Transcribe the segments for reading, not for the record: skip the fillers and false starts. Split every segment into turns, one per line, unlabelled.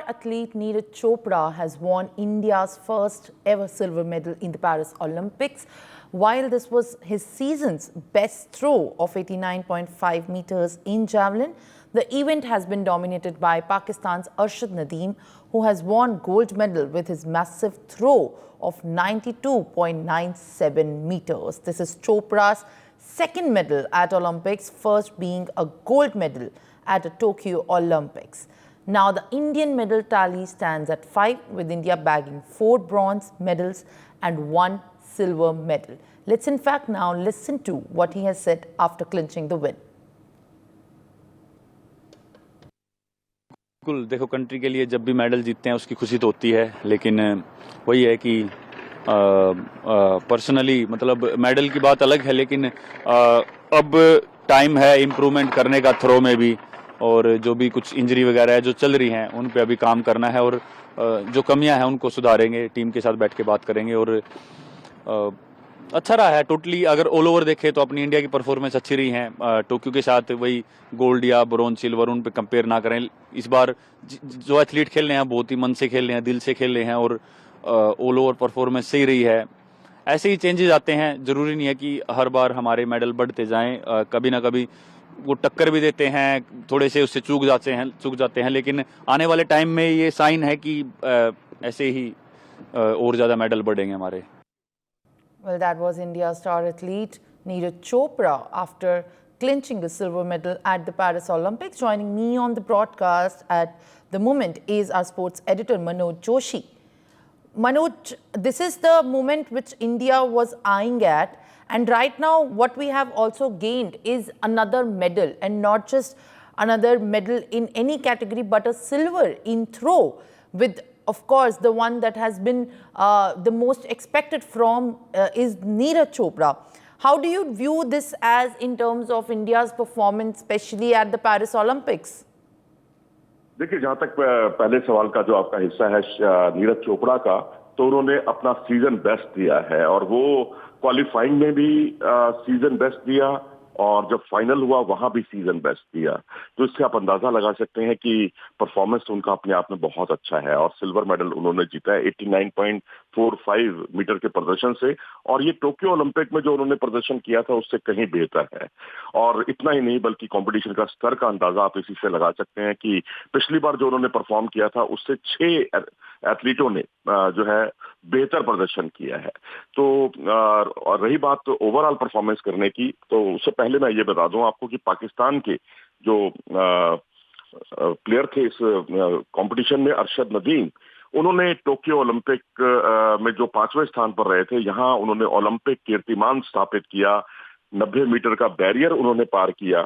athlete Neeraj Chopra has won India's first ever silver medal in the Paris Olympics. While this was his season's best throw of 89.5 meters in javelin, the event has been dominated by Pakistan's Arshad Nadeem, who has won gold medal with his massive throw of 92.97 meters. This is Chopra's second medal at Olympics, first being a gold medal at the Tokyo Olympics. Now the Indian medal tally stands at 5, with India bagging 4 bronze medals and 1 silver medal. Let's in fact now listen to what he has said after clinching the win.
बिल्कुल, देखो country के लिए जब भी medal जीतते हैं उसकी खुशी तो होती है, लेकिन वही है कि पर्सनली मतलब मेडल की बात अलग है, लेकिन अब टाइम है इम्प्रूवमेंट करने का थ्रो में भी, और जो भी कुछ इंजरी वगैरह है जो चल रही हैं उन पे अभी काम करना है, और जो कमियां हैं उनको सुधारेंगे, टीम के साथ बैठ के बात करेंगे। और अच्छा रहा है टोटली, अगर ऑल ओवर देखें तो अपनी इंडिया की परफॉर्मेंस अच्छी रही है। टोक्यो के साथ वही गोल्ड या ब्रोंज सिल्वर उन पे कंपेयर ना करें। इस बार जो एथलीट खेल रहे हैं बहुत ही मन से खेल रहे हैं, दिल से खेल रहे हैं, और ऑल ओवर परफॉर्मेंस सही रही है। ऐसे ही चेंजेस आते हैं, जरूरी नहीं है कि हर बार हमारे मेडल बढ़ते जाएं, कभी ना कभी वो टक्कर भी देते हैं, थोड़े से उससे चूक जाते हैं, लेकिन आने वाले टाइम में ये साइन है कि ऐसे ही और ज़्यादा मेडल बढ़ेंगे हमारे।
Well, that was India's star athlete Neeraj Chopra after clinching the silver medal at the Paris Olympics. Joining me on the broadcast at the moment is our sports editor Manoj Joshi. Manoj, this is the moment which India was eyeing at, and right now what we have also gained is another medal, and not just another medal in any category but a silver in throw, with of course the one that has been the most expected from is Neeraj Chopra. How do you view this as in terms of India's performance, especially at the Paris Olympics?
देखिए, जहां तक पहले सवाल का जो आपका हिस्सा है नीरज चोपड़ा का, तो उन्होंने अपना सीजन बेस्ट दिया है, और वो क्वालिफाइंग में भी सीजन बेस्ट दिया, और जब फाइनल हुआ वहां भी सीजन बेस्ट दिया। तो इससे आप अंदाजा लगा सकते हैं कि परफॉर्मेंस उनका अपने आप में बहुत अच्छा है, और सिल्वर मेडल उन्होंने जीता है 89.45 मीटर के प्रदर्शन से, और ये टोक्यो ओलंपिक में जो उन्होंने प्रदर्शन किया था उससे कहीं बेहतर है। और इतना ही नहीं बल्कि कंपटीशन का स्तर का अंदाजा आप इसी से लगा सकते हैं कि पिछली बार जो उन्होंने परफॉर्म किया था उससे 6 एथलीटों ने जो है बेहतर प्रदर्शन किया है। तो और रही बात ओवरऑल परफॉर्मेंस करने की, तो उससे पहले मैं ये बता दूं आपको कि पाकिस्तान के जो प्लेयर थे इस कंपटीशन में, अरशद नदीम, उन्होंने टोक्यो ओलंपिक में जो 5वें स्थान पर रहे थे, यहाँ उन्होंने ओलंपिक कीर्तिमान स्थापित किया, 90 मीटर का बैरियर उन्होंने पार किया।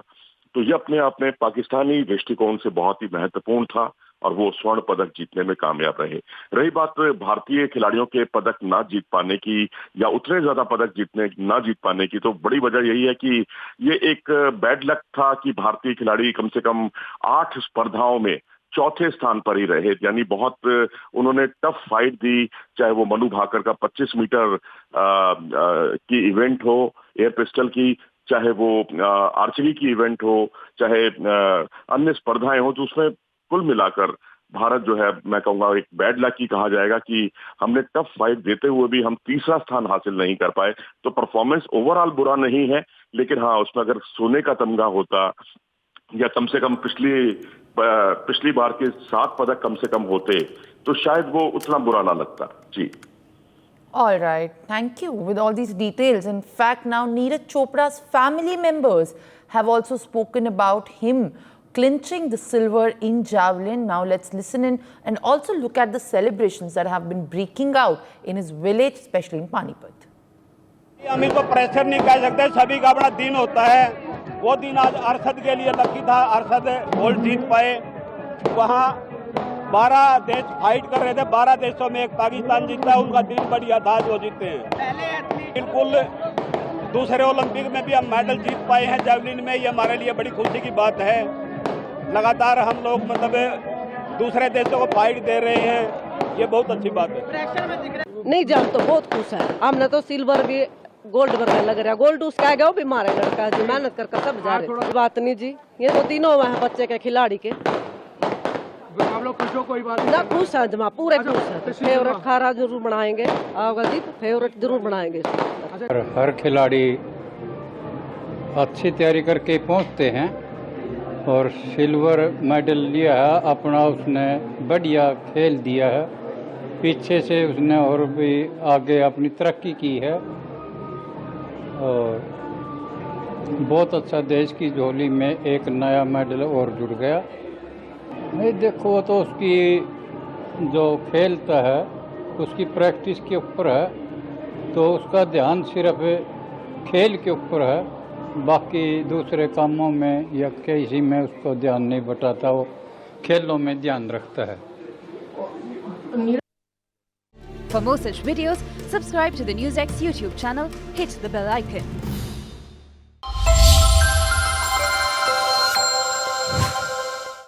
तो ये अपने आप में पाकिस्तानी दृष्टिकोण से बहुत ही महत्वपूर्ण था, और वो स्वर्ण पदक जीतने में कामयाब रहे। रही बात भारतीय खिलाड़ियों के पदक ना जीत पाने की, या उतने ज्यादा पदक ना जीत पाने की, तो बड़ी वजह यही है कि ये एक बैड लक था कि भारतीय खिलाड़ी कम से कम 8 स्पर्धाओं में चौथे स्थान पर ही रहे। यानी बहुत उन्होंने टफ फाइट दी, चाहे वो मनु भाकर का 25 मीटर की इवेंट हो एयर पिस्टल की, चाहे वो आर्चरी की इवेंट हो, चाहे अन्य स्पर्धाएं हो, तो उसमें कुल मिलाकर भारत जो है, मैं कहूंगा एक बैड लक ही कहा जाएगा कि हमने टफ फाइट देते हुए भी हम तीसरा स्थान हासिल नहीं कर पाए। तो परफॉर्मेंस ओवरऑल बुरा नहीं है, लेकिन हाँ, उसमें अगर सोने का तमगा होता, या कम से कम पिछली बार के 7 पदक कम से कम होते, तो शायद वो उतना बुरा ना लगता। जी।
All right, thank you with all these details. In fact, now Neeraj Chopra's family members have also spoken about him clinching the silver in javelin. Now let's listen in and also look at the celebrations that have been breaking out in his village, especially in Panipat.
हम इसको pressure नहीं कह सकते, सभी का अपना दिन होता है। वो दिन आज अरशद के लिए लकी था, अरशद गोल्ड जीत पाए। वहाँ 12 देश फाइट कर रहे थे, 12 देशों में एक पाकिस्तान जीता, उनका दिन बढ़िया था जो जीते हैं। बिल्कुल दूसरे ओलंपिक में भी हम मेडल जीत पाए हैं जेवलिन में, ये हमारे लिए बड़ी खुशी की बात है। लगातार हम लोग मतलब दूसरे देशों को फाइट दे रहे हैं, ये बहुत अच्छी बात है।
नहीं जान तो बहुत खुश है, हमने तो सिल्वर भी गोल्ड वगैरह लग रहा है। गोल्ड उसका है, वो भी हमारा लड़का जी मेहनत करके सब जा रहे हैं। बात नहीं जी, ये तो तीनों हुए हैं बच्चे के खिलाड़ी के।
आप लोग खुश हो, कोई बात
ना खुश है जमा, पूरे खुश है। फेवरेट खारा जरूर बनाएंगे, आओगा जी तो फेवरेट जरूर बनाएंगे।
हर खिलाड़ी अच्छी तैयारी करके पहुंचते हैं और सिल्वर मेडल लिया है अपना, उसने बढ़िया खेल दिया है, पीछे से उसने और भी आगे अपनी तरक्की की है और बहुत अच्छा, देश की झोली में एक नया मेडल और जुड़ गया। नहीं देखो तो उसकी जो खेलता है उसकी प्रैक्टिस के ऊपर है, तो उसका ध्यान सिर्फ खेल के ऊपर है, बाकी दूसरे कामों में या किसी में उसको ध्यान नहीं बटाता, वो खेलों में ध्यान रखता है।
For more such videos, subscribe to the NewsX YouTube channel, hit the bell icon.